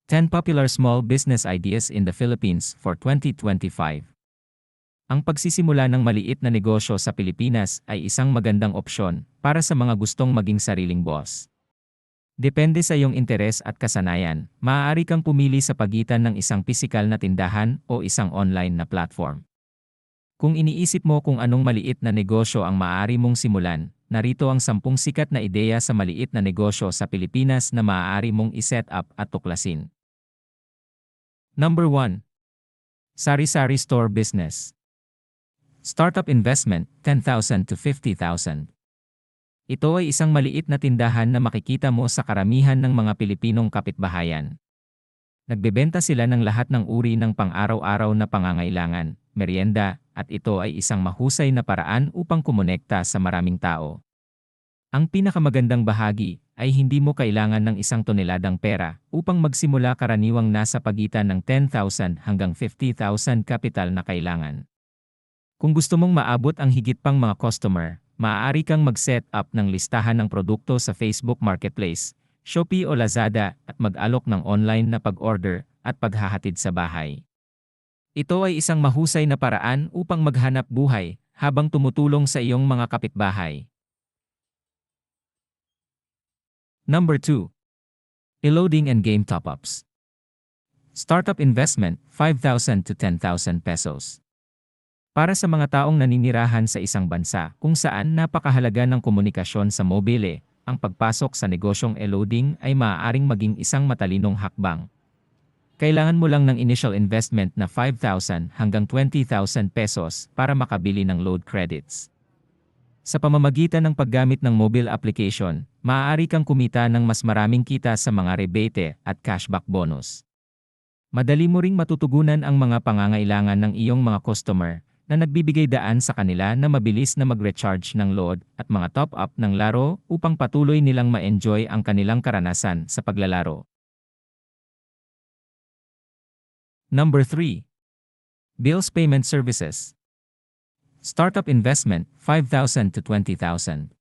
10 Popular Small Business Ideas in the Philippines for 2025. Ang pagsisimula ng maliit na negosyo sa Pilipinas ay isang magandang opsyon para sa mga gustong maging sariling boss. Depende sa iyong interes at kasanayan, maaari kang pumili sa pagitan ng isang pisikal na tindahan o isang online na platform. Kung iniisip mo kung anong maliit na negosyo ang maaari mong simulan, narito ang 10 sikat na ideya sa maliit na negosyo sa Pilipinas na maaari mong iset up at tuklasin. Number 1. Sari-sari store business. Startup investment, 10,000 to 50,000. Ito ay isang maliit na tindahan na makikita mo sa karamihan ng mga Pilipinong kapitbahayan. Nagbebenta sila ng lahat ng uri ng pang-araw-araw na pangangailangan, merienda, at ito ay isang mahusay na paraan upang kumonekta sa maraming tao. Ang pinakamagandang bahagi ay hindi mo kailangan ng 1 toneladang pera upang magsimula, karaniwang nasa pagitan ng 10,000 hanggang 50,000 kapital na kailangan. Kung gusto mong maabot ang higit pang mga customer, maaari kang mag-set up ng listahan ng produkto sa Facebook Marketplace, Shopee o Lazada at mag-alok ng online na pag-order at paghahatid sa bahay. Ito ay isang mahusay na paraan upang maghanap buhay habang tumutulong sa iyong mga kapitbahay. Number 2. E-loading and game top-ups. Startup investment, 5,000 to 10,000 pesos. Para sa mga taong naninirahan sa isang bansa kung saan napakahalaga ng komunikasyon sa mobile, ang pagpasok sa negosyong e-loading ay maaaring maging isang matalinong hakbang. Kailangan mo lang ng initial investment na 5,000 hanggang 20,000 pesos para makabili ng load credits. Sa pamamagitan ng paggamit ng mobile application, maaari kang kumita ng mas maraming kita sa mga rebate at cashback bonus. Madali mo ring matutugunan ang mga pangangailangan ng iyong mga customer na nagbibigay daan sa kanila na mabilis na mag-recharge ng load at mga top-up ng laro upang patuloy nilang ma-enjoy ang kanilang karanasan sa paglalaro. Number 3. Bills Payment Services. Startup investment, 5,000 to 20,000.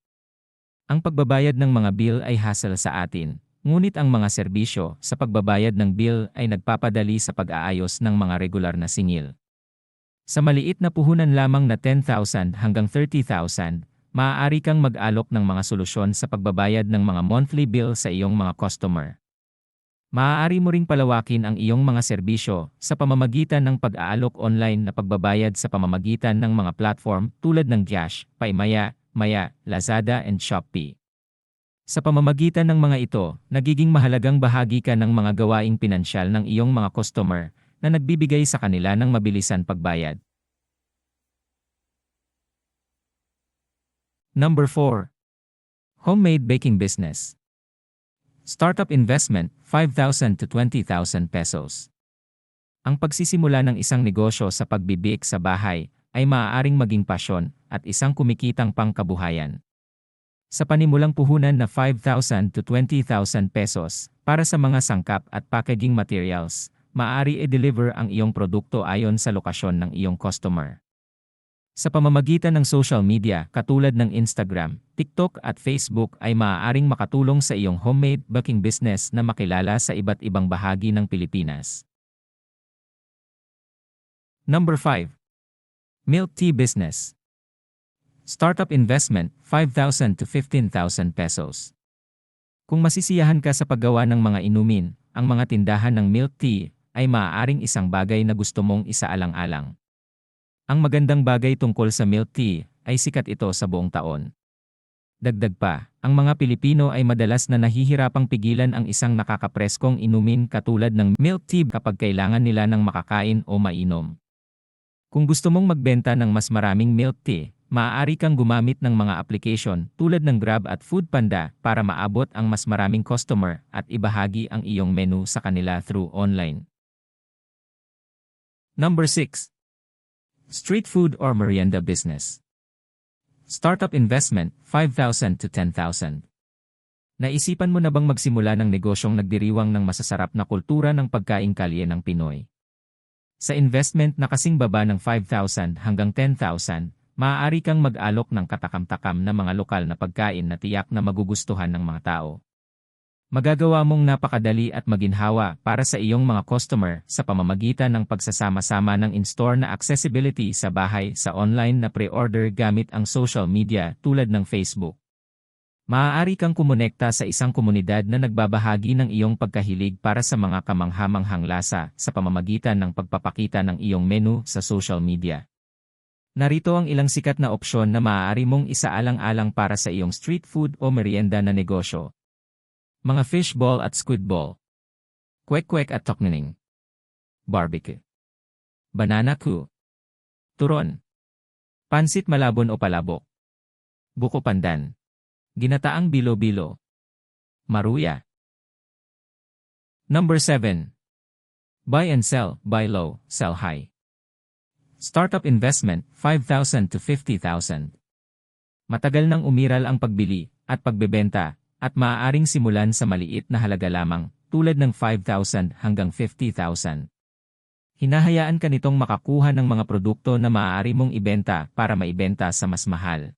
Ang pagbabayad ng mga bill ay hassle sa atin, ngunit ang mga serbisyo sa pagbabayad ng bill ay nagpapadali sa pag-aayos ng mga regular na singil. Sa maliit na puhunan lamang na 10,000 hanggang 30,000, maaari kang mag-alok ng mga solusyon sa pagbabayad ng mga monthly bill sa iyong mga customer. Maaari mo ring palawakin ang iyong mga serbisyo sa pamamagitan ng pag-aalok online na pagbabayad sa pamamagitan ng mga platform tulad ng Gcash, Paymaya, Maya, Lazada and Shopee. Sa pamamagitan ng mga ito, nagiging mahalagang bahagi ka ng mga gawaing pinansyal ng iyong mga customer na nagbibigay sa kanila ng mabilisan pagbayad. Number 4. Homemade baking business. Startup investment, 5,000 to 20,000 pesos. Ang pagsisimula ng isang negosyo sa pagbibake sa bahay ay maaaring maging pasyon at isang kumikitang pangkabuhayan. Sa panimulang puhunan na 5,000 to 20,000 pesos para sa mga sangkap at packaging materials, maaari i-deliver ang iyong produkto ayon sa lokasyon ng iyong customer. Sa pamamagitan ng social media katulad ng Instagram, TikTok at Facebook ay maaaring makatulong sa iyong homemade baking business na makilala sa iba't ibang bahagi ng Pilipinas. Number 5. Milk tea business. Startup investment, 5,000 to 15,000 pesos. Kung masisiyahan ka sa paggawa ng mga inumin, ang mga tindahan ng milk tea ay maaaring isang bagay na gusto mong isaalang-alang. Ang magandang bagay tungkol sa milk tea ay sikat ito sa buong taon. Dagdag pa, ang mga Pilipino ay madalas na nahihirapang pigilan ang isang nakakapreskong inumin katulad ng milk tea kapag kailangan nila ng makakain o mainom. Kung gusto mong magbenta ng mas maraming milk tea, maaari kang gumamit ng mga application tulad ng Grab at Foodpanda para maabot ang mas maraming customer at ibahagi ang iyong menu sa kanila through online. Number 6. Street food or merienda business. Startup investment, 5,000 to 10,000. Naisipan mo na bang magsimula ng negosyong nagdiriwang ng masasarap na kultura ng pagkaing kalye ng Pinoy? Sa investment na kasing baba ng 5,000 hanggang 10,000, maaari kang mag-alok ng katakam-takam na mga lokal na pagkain na tiyak na magugustuhan ng mga tao. Magagawa mong napakadali at maginhawa para sa iyong mga customer sa pamamagitan ng pagsasama-sama ng in-store na accessibility sa bahay sa online na pre-order gamit ang social media tulad ng Facebook. Maaari kang kumonekta sa isang komunidad na nagbabahagi ng iyong pagkahilig para sa mga kamangha-manghang lasa sa pamamagitan ng pagpapakita ng iyong menu sa social media. Narito ang ilang sikat na opsyon na maaari mong isaalang-alang para sa iyong street food o merienda na negosyo. Mga fishball at squidball. Kwek-kwek at toknening. Barbecue. Banana Q. Turon. Pansit malabon o palabok. Buko pandan. Ginataang bilo-bilo. Maruya. Number 7. Buy and sell, buy low, sell high. Startup investment, 5,000 to 50,000. Matagal nang umiral ang pagbili at pagbebenta at maaaring simulan sa maliit na halaga lamang tulad ng 5,000 hanggang 50,000. Hinahayaan ka nitong makakuha ng mga produkto na maaari mong ibenta para maibenta sa mas mahal.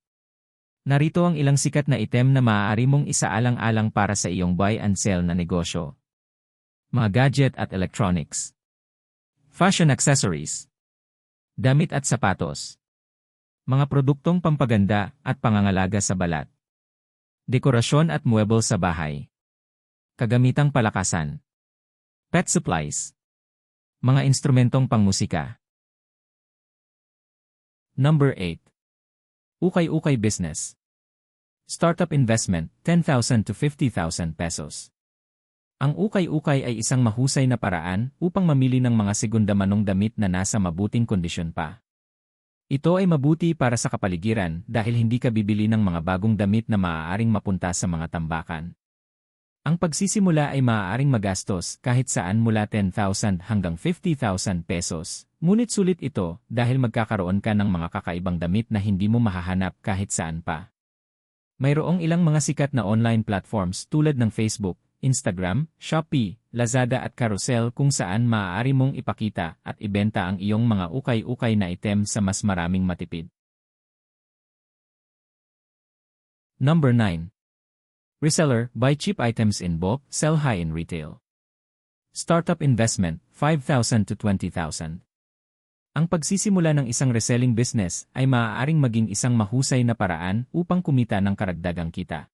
Narito ang ilang sikat na item na maaari mong isaalang-alang para sa iyong buy and sell na negosyo. Mga gadget at electronics. Fashion accessories. Damit at sapatos. Mga produktong pampaganda at pangangalaga sa balat. Dekorasyon at mueble sa bahay. Kagamitang palakasan. Pet supplies. Mga instrumentong pangmusika. Number 8. Ukay-ukay business. Startup investment, 10,000 to 50,000 pesos. Ang ukay-ukay ay isang mahusay na paraan upang mamili ng mga segunda manong damit na nasa mabuting kondisyon pa. Ito ay mabuti para sa kapaligiran dahil hindi ka bibili ng mga bagong damit na maaaring mapunta sa mga tambakan. Ang pagsisimula ay maaaring magastos kahit saan mula 10,000 hanggang 50,000 pesos, ngunit sulit ito dahil magkakaroon ka ng mga kakaibang damit na hindi mo mahahanap kahit saan pa. Mayroong ilang mga sikat na online platforms tulad ng Facebook, Instagram, Shopee, Lazada at Carousel kung saan maaari mong ipakita at ibenta ang iyong mga ukay-ukay na item sa mas maraming matipid. Number 9. Reseller, buy cheap items in bulk, sell high in retail. Startup investment, 5,000 to 20,000. Ang pagsisimula ng isang reselling business ay maaaring maging isang mahusay na paraan upang kumita ng karagdagang kita.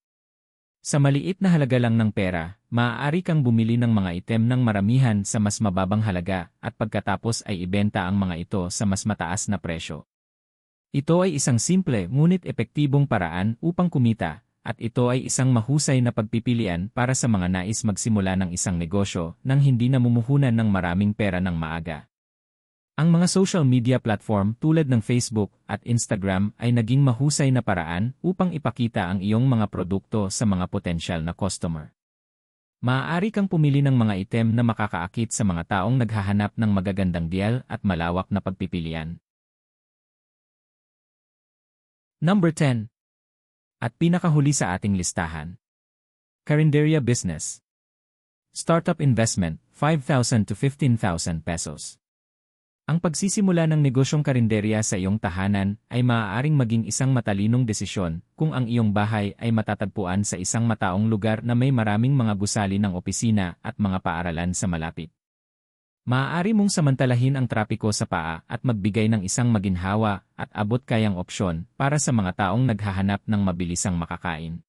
Sa maliit na halaga lang ng pera, maaari kang bumili ng mga item ng maramihan sa mas mababang halaga at pagkatapos ay ibenta ang mga ito sa mas mataas na presyo. Ito ay isang simple ngunit epektibong paraan upang kumita, at ito ay isang mahusay na pagpipilian para sa mga nais magsimula ng isang negosyo nang hindi namumuhunan ng maraming pera ng maaga. Ang mga social media platform tulad ng Facebook at Instagram ay naging mahusay na paraan upang ipakita ang iyong mga produkto sa mga potensyal na customer. Maaari kang pumili ng mga item na makakaakit sa mga taong naghahanap ng magagandang deal at malawak na pagpipilian. Number 10. At pinakahuli sa ating listahan. Carinderia business. Startup investment, 5,000 to 15,000 pesos. Ang pagsisimula ng negosyong karinderya sa iyong tahanan ay maaaring maging isang matalinong desisyon kung ang iyong bahay ay matatagpuan sa isang mataong lugar na may maraming mga gusali ng opisina at mga paaralan sa malapit. Maaari mong samantalahin ang trapiko sa paa at magbigay ng isang maginhawa at abot-kayang opsyon para sa mga taong naghahanap ng mabilisang makakain.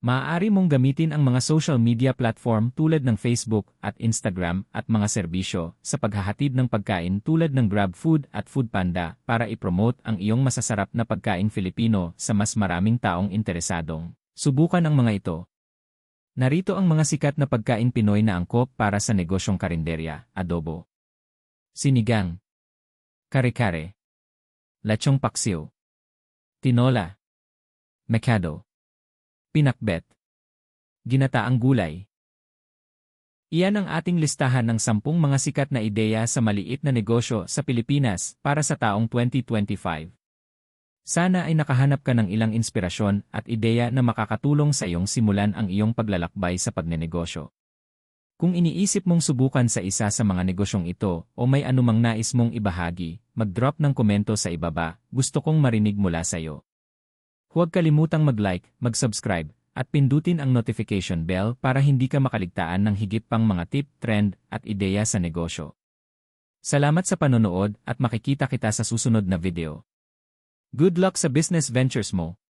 Maaari mong gamitin ang mga social media platform tulad ng Facebook at Instagram at mga serbisyo sa paghahatid ng pagkain tulad ng GrabFood at Foodpanda para ipromote ang iyong masasarap na pagkain Filipino sa mas maraming taong interesadong. Subukan ang mga ito. Narito ang mga sikat na pagkain Pinoy na angkop para sa negosyong karinderya, adobo, sinigang, kare-kare, lechong paksiw, tinola, mekado, pinakbet, ginataang gulay. Iyan ang ating listahan ng 10 mga sikat na ideya sa maliit na negosyo sa Pilipinas para sa taong 2025. Sana ay nakahanap ka ng ilang inspirasyon at ideya na makakatulong sa iyong simulan ang iyong paglalakbay sa pagnenegosyo. Kung iniisip mong subukan sa isa sa mga negosyong ito o may anumang nais mong ibahagi, mag-drop ng komento sa ibaba, gusto kong marinig mula sa iyo. Huwag kalimutang mag-like, mag-subscribe, at pindutin ang notification bell para hindi ka makaligtaan ng higit pang mga tip, trend, at ideya sa negosyo. Salamat sa panonood at makikita kita sa susunod na video. Good luck sa business ventures mo!